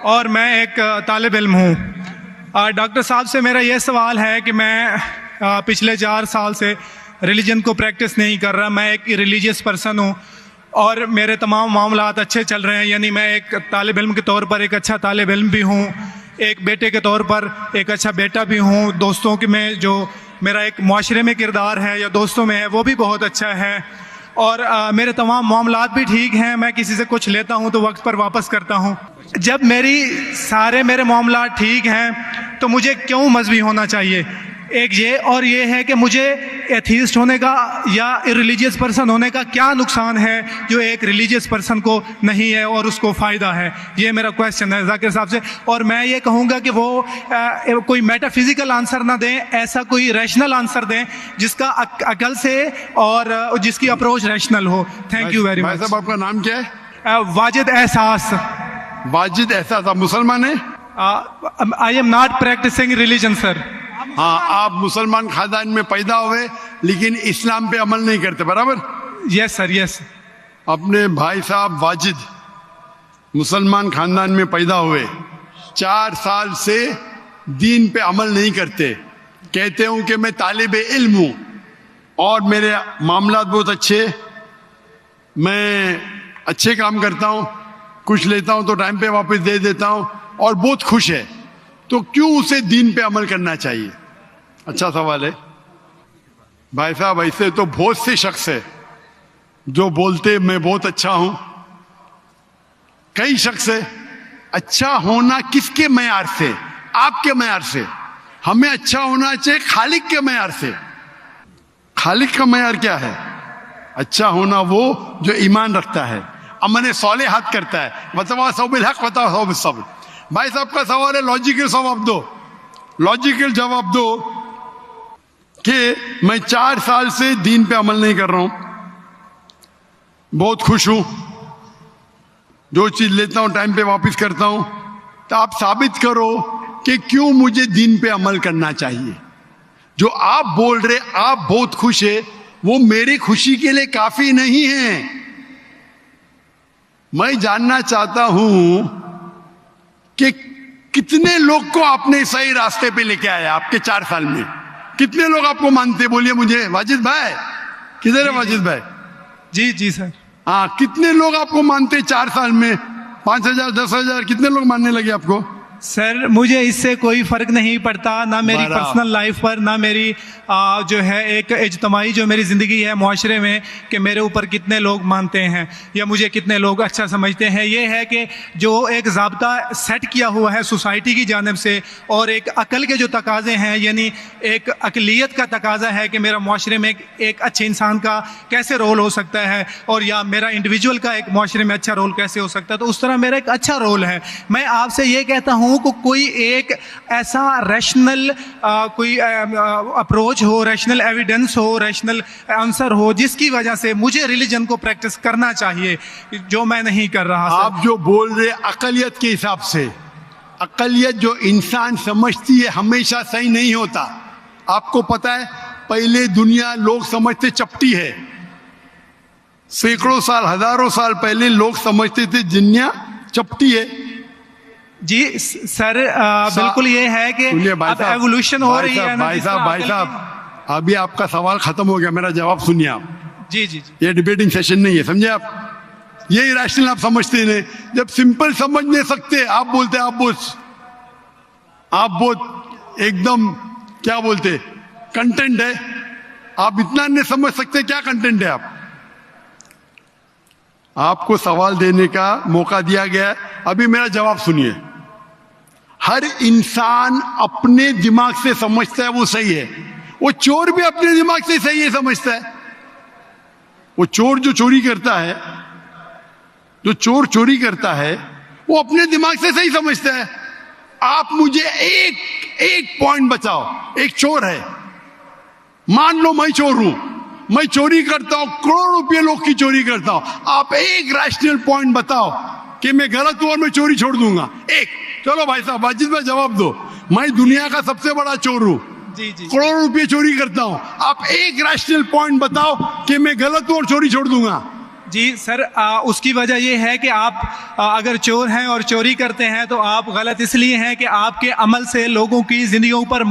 اور میں ایک طالب علم ہوں. ڈاکٹر صاحب سے میرا یہ سوال ہے کہ میں پچھلے 4 سال سے ریلیجن کو پریکٹس نہیں کر رہا. میں ایک ریلیجیس پرسن ہوں اور میرے تمام معاملات اچھے چل رہے ہیں. یعنی میں ایک طالب علم کے طور پر ایک اچھا طالب علم بھی ہوں, ایک بیٹے کے طور پر ایک اچھا بیٹا بھی ہوں. دوستوں کے میں جو میرا ایک معاشرے میں کردار ہے یا دوستوں میں ہے وہ بھی بہت اچھا ہے, اور میرے تمام معاملات بھی ٹھیک ہیں. میں کسی سے کچھ لیتا ہوں تو وقت پر واپس کرتا ہوں. جب میرے معاملات ٹھیک ہیں تو مجھے کیوں مذہبی ہونا چاہیے؟ ایک یہ, اور یہ ہے کہ مجھے ایتھیسٹ ہونے کا یا ریلیجیس پرسن ہونے کا کیا نقصان ہے جو ایک ریلیجیس پرسن کو نہیں ہے اور اس کو فائدہ ہے. یہ میرا کویسچن ہے ذاکر صاحب سے. اور میں یہ کہوں گا کہ وہ کوئی میٹا فزیکل آنسر نہ دیں, ایسا کوئی ریشنل آنسر دیں جس کا عقل سے اور جس کی approach rational who. Thank you very much. صاحب آپ کا نام کیا ہے؟ واجد احساس. واجد احساس. آپ مسلمان ہیں؟ I am not practicing religion sir. ہاں, آپ مسلمان خاندان میں پیدا ہوئے لیکن اسلام پہ عمل نہیں کرتے, برابر؟ یس سر, یس. اپنے بھائی صاحب واجد مسلمان خاندان میں پیدا ہوئے, 4 سال سے دین پہ عمل نہیں کرتے. کہتے ہوں کہ میں طالب علم ہوں اور میرے معاملات بہت اچھے, میں اچھے کام کرتا ہوں, کچھ لیتا ہوں تو ٹائم پہ واپس دے دیتا ہوں اور بہت خوش ہے, تو کیوں اسے دین پہ عمل کرنا چاہیے؟ اچھا سوال ہے بھائی صاحب. ایسے تو بہت سے شخص ہے جو بولتے میں بہت اچھا ہوں. کئی شخص ہے. اچھا ہونا کس کے معیار سے؟ آپ کے معیار سے. ہمیں اچھا ہونا چاہیے خالق کے معیار سے. خالق کا معیار کیا ہے؟ اچھا ہونا وہ جو ایمان رکھتا ہے, عمل صالحات کرتا ہے. وتواصوا بالحق وتواصوا بالصبر. بھائی صاحب کا سوال ہے, لاجیکل جواب دو. لاجیکل جواب دو کہ میں 4 سال سے دین پہ عمل نہیں کر رہا ہوں, بہت خوش ہوں, جو چیز لیتا ہوں ٹائم پہ واپس کرتا ہوں. تو آپ ثابت کرو کہ کیوں مجھے دین پہ عمل کرنا چاہیے. جو آپ بول رہے آپ بہت خوش ہے, وہ میری خوشی کے لیے کافی نہیں ہے. میں جاننا چاہتا ہوں کہ کتنے لوگ کو آپ نے صحیح راستے پہ لے کے آیا آپ کے 4 سال میں. کتنے لوگ آپ کو مانتے؟ بولیے مجھے. واجد بھائی کدھر ہے؟ واجد بھائی. جی سر. ہاں, کتنے لوگ آپ کو مانتے 4 سال میں؟ 5,000 10,000 کتنے لوگ ماننے لگے آپ کو؟ سر مجھے اس سے کوئی فرق نہیں پڑتا, نہ میری پرسنل لائف پر, نہ میری جو ہے ایک اجتماعی جو میری زندگی ہے معاشرے میں, کہ میرے اوپر کتنے لوگ مانتے ہیں یا مجھے کتنے لوگ اچھا سمجھتے ہیں. یہ ہے کہ جو ایک ضابطہ سیٹ کیا ہوا ہے سوسائٹی کی جانب سے, اور ایک عقل کے جو تقاضے ہیں, یعنی ایک عقلیت کا تقاضا ہے کہ میرا معاشرے میں ایک اچھے انسان کا کیسے رول ہو سکتا ہے, اور یا میرا انڈیویجول کا ایک معاشرے میں اچھا رول کیسے ہو سکتا ہے. تو اس طرح میرا ایک اچھا رول ہے. میں آپ سے یہ کہتا ہوں کہ کوئی ایک ایسا ریشنل کوئی اپروچ ہو, ریشنل ایویڈنس ہو, ریشنل آنسر ہو جس کی وجہ سے مجھے ریلیجن کو پریکٹس کرنا چاہیے, جو میں نہیں کر رہا. آپ جو بول رہے عقلیت کے حساب سے, عقلیت جو انسان سمجھتی ہے ہمیشہ صحیح نہیں ہوتا. آپ کو پتا ہے پہلے دنیا لوگ سمجھتے چپٹی ہے. سینکڑوں سال, ہزاروں سال پہلے لوگ سمجھتے تھے دنیا چپٹی ہے. جی سر, بالکل یہ ہے کہ اب ایوولوشن ہو رہی ہے. بھائی صاحب ابھی آپ کا سوال ختم ہو گیا, میرا جواب سنیے آپ. جی. یہ ڈیبیٹنگ سیشن نہیں ہے, سمجھے آپ؟ یہ ریشنل آپ سمجھتے نہیں. جب سمپل سمجھ نہیں سکتے آپ بولتے آپ بہت ایک دم کیا بولتے کنٹینٹ ہے. آپ اتنا نہیں سمجھ سکتے کیا کنٹینٹ ہے. آپ کو سوال دینے کا موقع دیا گیا, ابھی میرا جواب سنیے. ہر انسان اپنے دماغ سے سمجھتا ہے وہ صحیح ہے. وہ چور بھی اپنے دماغ سے صحیح ہے سمجھتا ہے. وہ چور جو چوری کرتا ہے وہ اپنے دماغ سے صحیح سمجھتا ہے. آپ مجھے ایک پوائنٹ بچاؤ. ایک چور ہے, مان لو میں چور ہوں, میں چوری کرتا ہوں, کروڑ روپے لوگ کی چوری کرتا ہوں. آپ ایک ریشنل پوائنٹ بتاؤ کہ میں غلط ہوں اور میں چوری چھوڑ دوں گا. ایک. چلو بھائی صاحب واجد میں جواب دو. میں دنیا کا سب سے بڑا چور ہوں, کروڑ روپے چوری کرتا ہوں. آپ ایک ریشنل پوائنٹ بتاؤ کہ میں غلط ہوں اور چوری چھوڑ دوں گا. جی سر اس کی وجہ یہ ہے کہ آپ اگر چور ہیں اور چوری کرتے ہیں تو آپ غلط اس لیے ہیں کہ آپ کے عمل سے لوگوں کی زندگیوں پر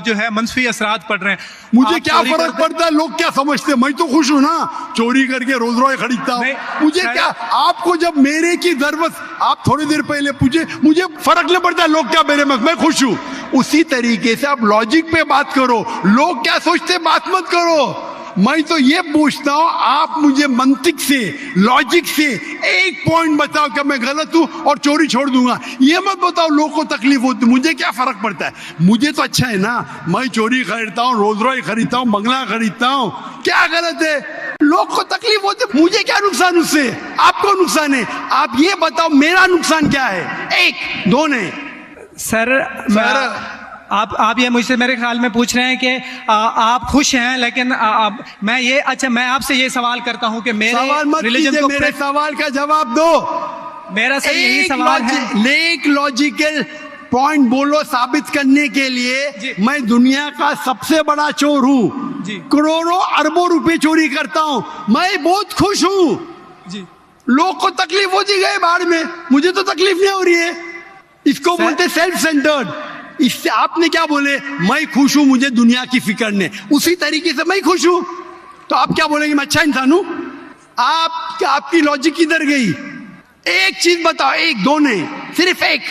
جو ہے منفی اثرات پڑ رہے ہیں. مجھے کیا فرق پڑتا ہے لوگ کیا سمجھتے ہیں؟ میں تو خوش ہوں نا, چوری کر کے روز روز خریدتا ہوں. مجھے کیا, آپ کو جب میرے کی ضرورت, آپ تھوڑی دیر پہلے پوچھے, مجھے فرق نہیں پڑتا لوگ کیا میرے میں خوش ہوں. اسی طریقے سے آپ لاجک پہ بات کرو, لوگ کیا سوچتے بات مت کرو. میں تو یہ پوچھتا ہوں آپ مجھے منطق سے, لاجک سے ایک پوائنٹ بتاؤ کہ میں غلط ہوں اور چوری چھوڑ دوں گا. یہ مت بتاؤ لوگ کو تکلیف ہوتی, مجھے کیا فرق پڑتا ہے؟ مجھے تو اچھا ہے نا, میں چوری خریدتا ہوں, روز روز خریدتا ہوں, بنگلہ خریدتا ہوں, کیا غلط ہے؟ لوگ کو تکلیف ہوتی, مجھے کیا نقصان اس سے؟ آپ کو نقصان ہے. آپ یہ بتاؤ میرا نقصان کیا ہے؟ ایک دو نہیں سر. آپ یہ مجھ سے میرے خیال میں پوچھ رہے ہیں کہ آپ خوش ہیں, لیکن میں آپ سے یہ سوال کرتا ہوں کہ میرے سوال کا جواب دو. میرا سر یہی سوال ہے. ایک لاجیکل پوائنٹ بولو ثابت کرنے کے لیے. میں دنیا کا سب سے بڑا چور ہوں, کروڑوں اربوں روپے چوری کرتا ہوں, میں بہت خوش ہوں. لوگ کو تکلیف ہوتی گئے باہر میں, مجھے تو تکلیف نہیں ہو رہی ہے. اس کو بولتے سیلف سینٹرڈ. اس سے آپ نے کیا بولے؟ میں خوش ہوں, مجھے دنیا کی فکر نہیں. اسی طریقے سے میں خوش ہوں تو آپ کیا بولیں گے میں اچھا انسان ہوں؟ آپ کی لاجک کدھر گئی؟ ایک چیز بتاؤ, ایک دو نہیں, صرف ایک.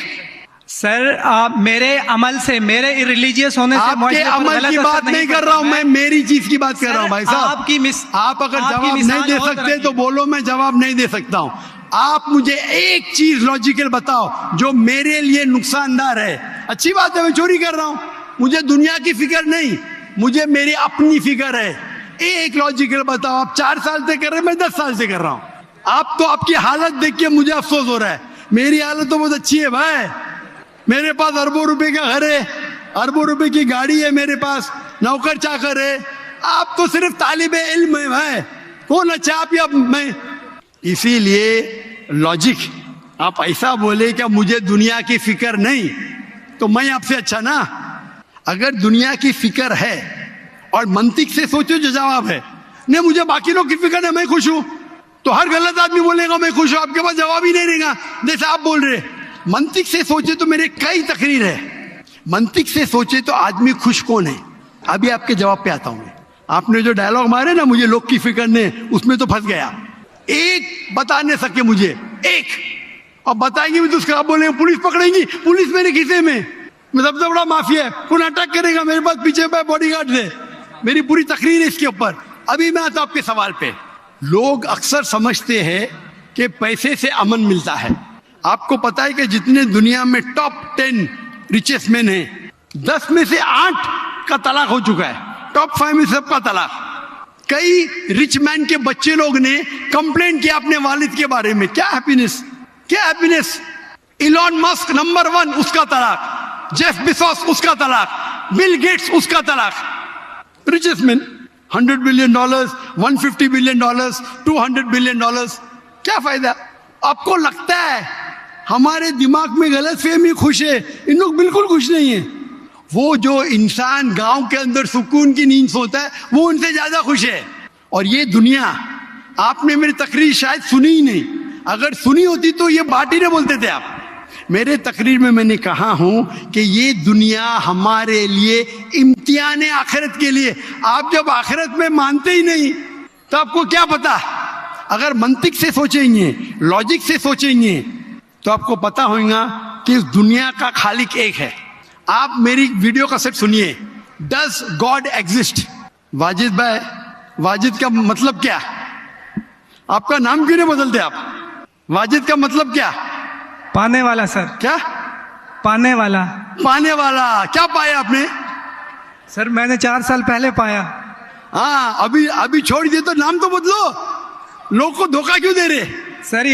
سر میرے عمل سے, میرے ریلیجیس ہونے سے, آپ کے عمل کی بات نہیں کر رہا ہوں میں, میری چیز کی بات کر رہا ہوں. بھائی صاحب آپ اگر جواب نہیں دے سکتے تو بولو, میں جواب نہیں دے سکتا ہوں. آپ مجھے ایک چیز لاجیکل بتاؤ جو میرے لیے نقصان دہ ہے. اچھی بات ہے, میں چوری کر رہا ہوں, مجھے دنیا کی فکر نہیں, مجھے میری اپنی فکر ہے. ایک لاجیکل بتاؤ. آپ 4 سال سے کر رہے ہیں, میں 10 سال سے کر رہا ہوں. آپ تو آپ کی حالت دیکھ کے مجھے افسوس ہو رہا ہے. میری حالت تو بہت اچھی ہے بھائی, میرے پاس اربوں روپے کا گھر ہے, اربوں روپے کی گاڑی ہے میرے پاس, نوکر چاکر ہے. آپ تو صرف طالب علم ہے بھائی, کون اچھا آپ یا میں؟ اسی لیے لاجک, آپ ایسا بولے کہ مجھے دنیا کی فکر نہیں تو میں آپ سے اچھا نا. اگر دنیا کی فکر ہے اور منطق سے سوچو جو جواب ہے, نہیں مجھے باقی لوگ کی فکر ہے, میں خوش ہوں, تو ہر غلط آدمی بولے گا میں خوش ہوں, آپ کے پاس جواب ہی نہیں رہے گا جیسے آپ بول رہے. منطق سے سوچے تو میرے کئی تقریر ہے, منطق سے سوچے تو آدمی خوش کون ہے. ابھی آپ کے جواب پہ آتا ہوں. آپ نے جو ڈائلاگ مارے نا مجھے لوگ کی فکر نہیں, اس میں تو پھنس گیا. ایک بتا نہیں سکے مجھے, ایک. اور بتائیں گے بھی تو اس کا آپ بولیں گے پولیس پکڑیں گی, پولیس میرے کھیسے میں, سب سے بڑا مافیا ہے, کون اٹیک کرے گا میرے پاس پیچھے پہ باڈی گارڈ ہے. میری پوری تقریر ہے اس کے اوپر. ابھی میں آتا ہوں آپ کے سوال پہ. لوگ اکثر سمجھتے ہیں کہ پیسے سے امن ملتا ہے. آپ کو پتا ہے کہ جتنے دنیا میں ٹاپ 10 ریچسٹ مین ہیں, 10 میں سے 8 کا طلاق ہو چکا ہے. ٹاپ 5 میں سب کا طلاق. کئی رچ مین کے بچے لوگ نے کمپلین کیا اپنے والد کے بارے میں, کیا ہیپینس, کیا ہیپینس. ایلون مسک نمبر 1, اس کا طلاق. جیف بیزوس, اس کا طلاق. بل گیٹس, اس کا طلاق. Richest man, $100 billion, $150 billion, $200 billion. کیا فائدہ؟ آپ کو لگتا ہے ہمارے دماغ میں غلط فہمی خوش ہے, ان لوگ بالکل خوش نہیں ہیں. وہ جو انسان گاؤں کے اندر سکون کی نیند سوتا ہے وہ ان سے زیادہ خوش ہے. اور یہ دنیا, آپ نے میری تقریر شاید سنی ہی نہیں, اگر سنی ہوتی تو یہ بات ہی نہیں بولتے تھے آپ. میرے تقریر میں نے کہا ہوں کہ یہ دنیا ہمارے لیے امتحان ہے آخرت کے لیے. آپ جب آخرت میں مانتے ہی نہیں تو آپ کو کیا پتا. اگر منطق سے سوچیں گے, لاجک سے سوچیں گے تو آپ کو پتا ہوگا کہ اس دنیا کا خالق ایک ہے. آپ میری ویڈیو کا سیٹ سنیے, ڈز گاڈ ایگزسٹ. واجد بھائی, واجد کا مطلب کیا؟ آپ کا نام کیوں نہیں بدلتے آپ؟ واجد کا مطلب کیا؟ پانے والا سر. کیا پانے والا؟ پانے والا. کیا پایا آپ نے؟ سر میں نے 4 سال پہلے پایا. ہاں, ابھی چھوڑ دیے تو نام تو بدلو. لوگ کو دھوکہ کیوں دے رہے؟ سر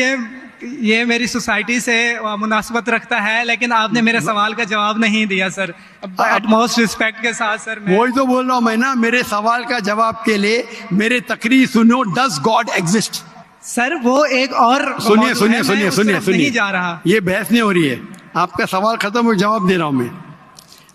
یہ میری سوسائٹی سے مناسبت رکھتا ہے, لیکن آپ نے میرے سوال کا جواب نہیں دیا سر. ایٹ موسٹ ریسپیکٹ کے ساتھ سر, وہی تو بول رہا ہوں میں نا, میرے سوال کا جواب کے لیے میرے تقریر سنو. Does God exist. سر وہ ایک اور سنیے جا رہا, یہ بحث نہیں ہو رہی ہے. آپ کا سوال ختم ہو, جواب دے رہا ہوں میں.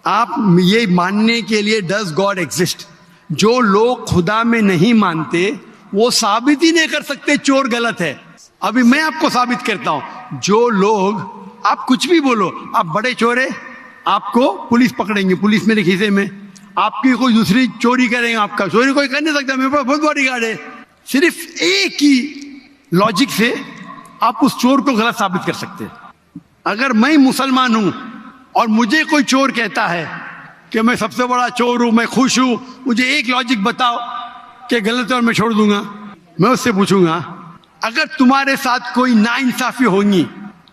آپ یہ ماننے کے لیے ڈز گاڈ ایگزسٹ, جو لوگ خدا میں نہیں مانتے وہ ثابت ہی نہیں کر سکتے چور غلط ہے. ابھی میں آپ کو ثابت کرتا ہوں, جو لوگ, آپ کچھ بھی بولو, آپ بڑے چور ہیں, آپ کو پولیس پکڑیں گے, پولیس میرے کھیسے میں, آپ کی کوئی دوسری چوری کریں گے, آپ کا چوری کوئی کر نہیں سکتا, میرے پاس بہت باڈی گارڈ ہے. صرف ایک ہی لاجک سے آپ اس چور کو غلط ثابت کر سکتے ہیں. اگر میں مسلمان ہوں اور مجھے کوئی چور کہتا ہے کہ میں سب سے بڑا چور ہوں, میں خوش ہوں, مجھے ایک لاجک بتاؤ کہ غلط ہے اور میں چھوڑ دوں گا. میں اس سے پوچھوں گا اگر تمہارے ساتھ کوئی ناانصافی ہوگی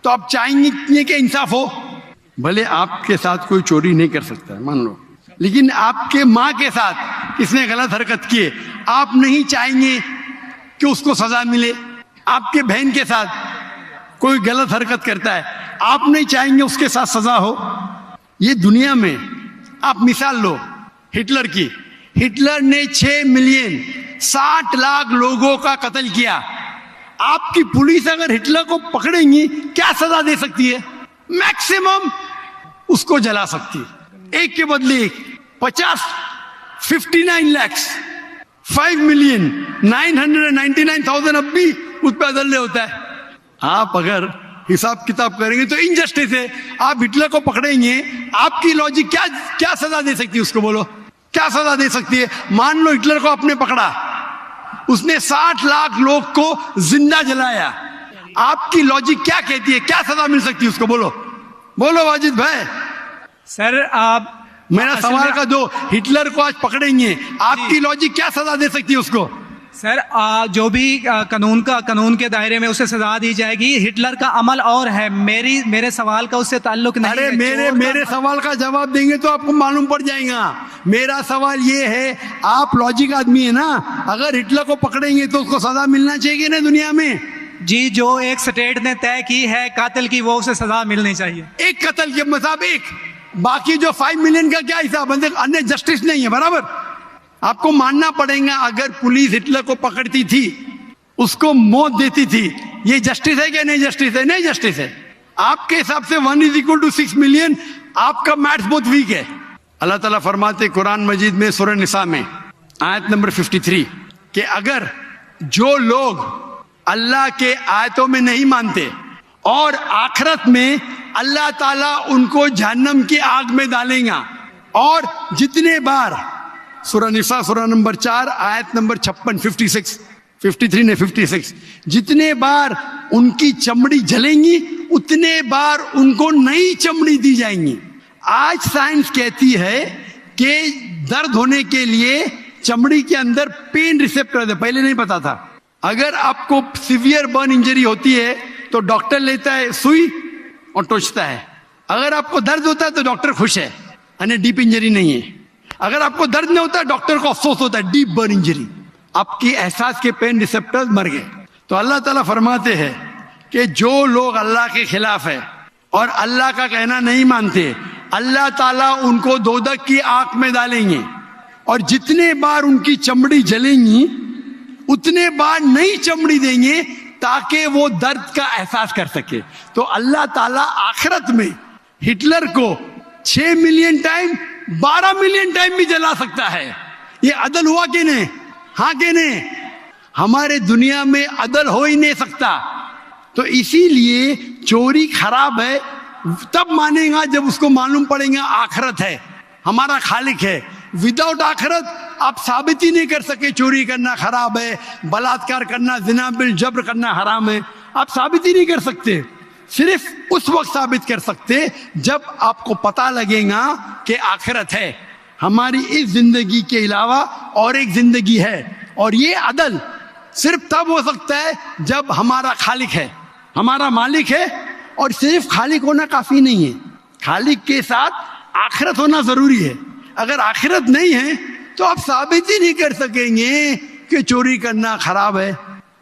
تو آپ چاہیں گے کہ انصاف ہو؟ بھلے آپ کے ساتھ کوئی چوری نہیں کر سکتا مان لو, لیکن آپ کے ماں کے ساتھ کس نے غلط حرکت کی ہے, آپ نہیں چاہیں گے کہ اس کو سزا ملے. آپ کے بہن کے ساتھ کوئی غلط حرکت کرتا ہے, آپ نہیں چاہیں گے اس کے ساتھ سزا ہو. یہ دنیا میں آپ مثال لو ہٹلر کی. ہٹلر نے 6,60,00,000 لوگوں کا قتل کیا. آپ کی پولیس اگر ہٹلر کو پکڑیں گی کیا سزا دے سکتی ہے؟ میکسیمم اس کو جلا سکتی ہے. ایک کے بدلے ایک 59 lakhs 5,999,000 اب بھی اس پہ عدل ہوتا ہے. آپ اگر حساب کتاب کریں گے تو انجسٹس ہے. آپ ہٹلر کو پکڑیں گے, آپ کی لاجک کیا سزا دے سکتی ہے اس کو؟ بولو کیا سزا دے سکتی ہے؟ مان لو ہٹلر کو آپ نے پکڑا, اس نے 60 لاکھ لوگ کو زندہ جلایا, آپ کی لاجک کیا کہتی ہے, کیا سزا مل سکتی ہے اس کو؟ بولو واجد بھائی. سر آپ میرا سوال کا دو, ہٹلر کو آج پکڑیں گے, آپ کی لاجک کیا سزا دے سکتی ہے اس کو؟ سر جو بھی قانون کے دائرے میں اسے سزا دی جائے گی. ہٹلر کا عمل اور ہے, میرے سوال کا اس سے تعلق نہیں. ارے میرے سوال کا جواب دیں گے تو آپ کو معلوم پڑ جائے گا. میرا سوال یہ ہے, آپ لاجک آدمی ہے نا, اگر ہٹلر کو پکڑیں گے تو اس کو سزا ملنا چاہیے نا دنیا میں؟ جی, جو ایک سٹیٹ نے طے کی ہے قاتل کی, وہ اسے سزا ملنی چاہیے. ایک قتل کے مطابق ایک, باقی جو 5 ملین کا کیا حساب ہے؟ انہیں جسٹس نہیں ہے. برابر آپ کو ماننا پڑے گا, اگر پولیس ہٹلر کو پکڑتی تھی, اس کو موت دیتی تھی, یہ جسٹس ہے کہ نہیں جسٹس ہے؟ نہیں جسٹس ہے. آپ کے حساب سے 1=6 ملین, آپ کا میتھس بہت ویک ہے. اللہ تعالیٰ فرماتے قرآن مجید میں سورہ نساء میں آیت نمبر 53 کہ اگر جو لوگ اللہ کے آیتوں میں نہیں مانتے اور آخرت میں اللہ تعالیٰ ان کو جہنم کی آگ میں ڈالیں گا, اور جتنے بار, سورہ نساء سورہ نمبر 4 آیت نمبر 56 جتنے بار ان کی چمڑی جلیں گی اتنے بار ان کو نئی چمڑی دی جائیں گی. آج سائنس کہتی ہے کہ درد ہونے کے لیے چمڑی کے اندر پین ریسپٹر ہے, پہلے نہیں پتا تھا. اگر آپ کو سیویئر برن انجری ہوتی ہے تو ڈاکٹر لیتا ہے سوئی اور ٹوچتا ہے. اگر آپ کو درد ہوتا ہے تو ڈاکٹر خوش ہے, یعنی ڈیپ انجری نہیں ہے. اگر آپ کو درد نہیں ہوتا ہے ڈاکٹر کو افسوس ہوتا ہے, ڈیپ برن انجری, آپ کی احساس کے پین ریسپٹرز مر گئے. تو اللہ تعالیٰ فرماتے ہیں کہ جو لوگ اللہ کے خلاف ہے اور اللہ کا کہنا نہیں مانتے, اللہ تعالیٰ ان کو دوزخ کی آگ میں ڈالیں گے, اور جتنے بار ان کی چمڑی جلیں گی اتنے بار نئی چمڑی دیں گے تاکہ وہ درد کا احساس کر سکے. تو اللہ تعالیٰ آخرت میں ہٹلر کو 6 ملین ٹائم 12 ملین ٹائم بھی جلا سکتا ہے. یہ عدل ہوا کہ نہیں؟ ہاں کہ نہیں؟ ہمارے دنیا میں عدل ہو ہی نہیں سکتا. تو اسی لیے چوری خراب ہے تب مانے گا جب اس کو معلوم پڑے گا آخرت ہے, ہمارا خالق ہے. وداؤٹ آخرت آپ ثابت ہی نہیں کر سکے چوری کرنا خراب ہے, بلاತ್ಕಾರ کرنا, زنا بالجبر کرنا حرام ہے. آپ ثابت ہی نہیں کر سکتے. صرف اس وقت ثابت کر سکتے جب آپ کو پتا لگے گا کہ آخرت ہے. ہماری اس زندگی کے علاوہ اور ایک زندگی ہے, اور یہ عدل صرف تب ہو سکتا ہے جب ہمارا خالق ہے, ہمارا مالک ہے. اور صرف خالق ہونا کافی نہیں ہے, خالق کے ساتھ آخرت ہونا ضروری ہے. اگر آخرت نہیں ہے تو آپ ثابت ہی نہیں کر سکیں گے کہ چوری کرنا خراب ہے,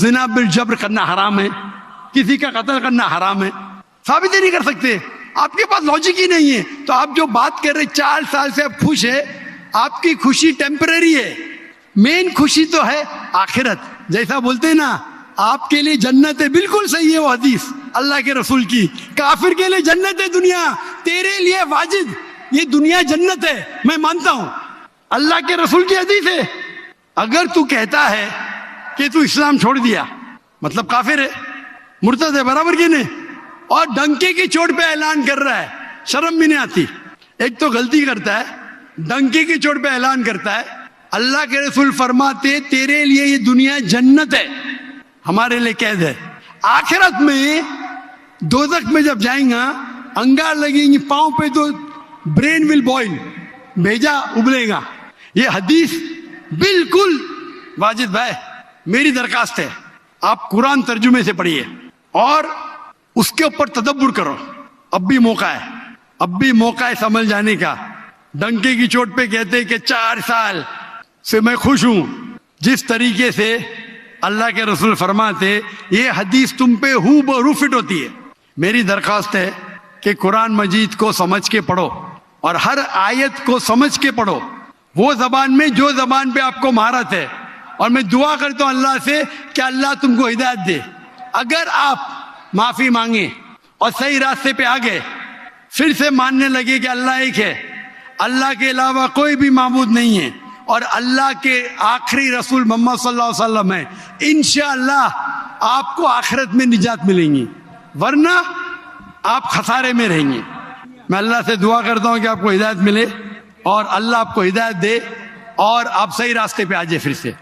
زنا بالجبر کرنا حرام ہے, کسی کا قتل کرنا حرام ہے. ثابت ہی نہیں کر سکتے, آپ کے پاس لاجک ہی نہیں ہے. تو آپ جو بات کر رہے 4 سال سے آپ خوش ہے, آپ کی خوشی ٹیمپرری ہے, مین خوشی تو ہے آخرت. جیسا بولتے ہیں نا آپ کے لیے جنت ہے, بالکل صحیح ہے وہ حدیث اللہ کے رسول کی. کافر کے لیے جنت ہے دنیا, تیرے لیے واجد یہ دنیا جنت ہے, میں مانتا ہوں. اللہ کے رسول کی حدیث ہے. اگر تو کہتا ہے کہ تو اسلام چھوڑ دیا مطلب کافر ہے، مرتد ہے، برابر کی نہیں؟ اور ڈنکے کی چوٹ پہ اعلان کر رہا ہے، شرم بھی نہیں آتی؟ ایک تو غلطی کرتا ہے، ڈنکے کی چوٹ پہ اعلان کرتا ہے۔ اللہ کے رسول فرماتے تیرے لیے یہ دنیا جنت ہے، ہمارے لیے قید ہے۔ آخرت میں دوزخ میں جب جائیں گا انگار لگیں گی پاؤں پہ تو برین ول بوائل، بھیجا ابلے گا۔ یہ حدیث بالکل واجد بھائی میری درخواست ہے آپ قرآن ترجمے سے پڑھیے اور اس کے اوپر تدبر کرو۔ اب بھی موقع ہے، اب بھی موقع ہے سمجھ جانے کا۔ ڈنکے کی چوٹ پہ کہتے کہ 4 سال سے میں خوش ہوں، جس طریقے سے اللہ کے رسول فرماتے یہ حدیث تم پہ ہو بہو فٹ ہوتی ہے۔ میری درخواست ہے کہ قرآن مجید کو سمجھ کے پڑھو اور ہر آیت کو سمجھ کے پڑھو، وہ زبان میں جو زبان پہ آپ کو مہارت ہے۔ اور میں دعا کرتا ہوں اللہ سے کہ اللہ تم کو ہدایت دے۔ اگر آپ معافی مانگے اور صحیح راستے پہ آ گئے، پھر سے ماننے لگے کہ اللہ ایک ہے، اللہ کے علاوہ کوئی بھی معبود نہیں ہے اور اللہ کے آخری رسول محمد صلی اللہ علیہ وسلم ہے، انشاءاللہ آپ کو آخرت میں نجات ملیں گی، ورنہ آپ خسارے میں رہیں گے۔ میں اللہ سے دعا کرتا ہوں کہ آپ کو ہدایت ملے اور اللہ آپ کو ہدایت دے اور آپ صحیح راستے پہ آ جائے پھر سے۔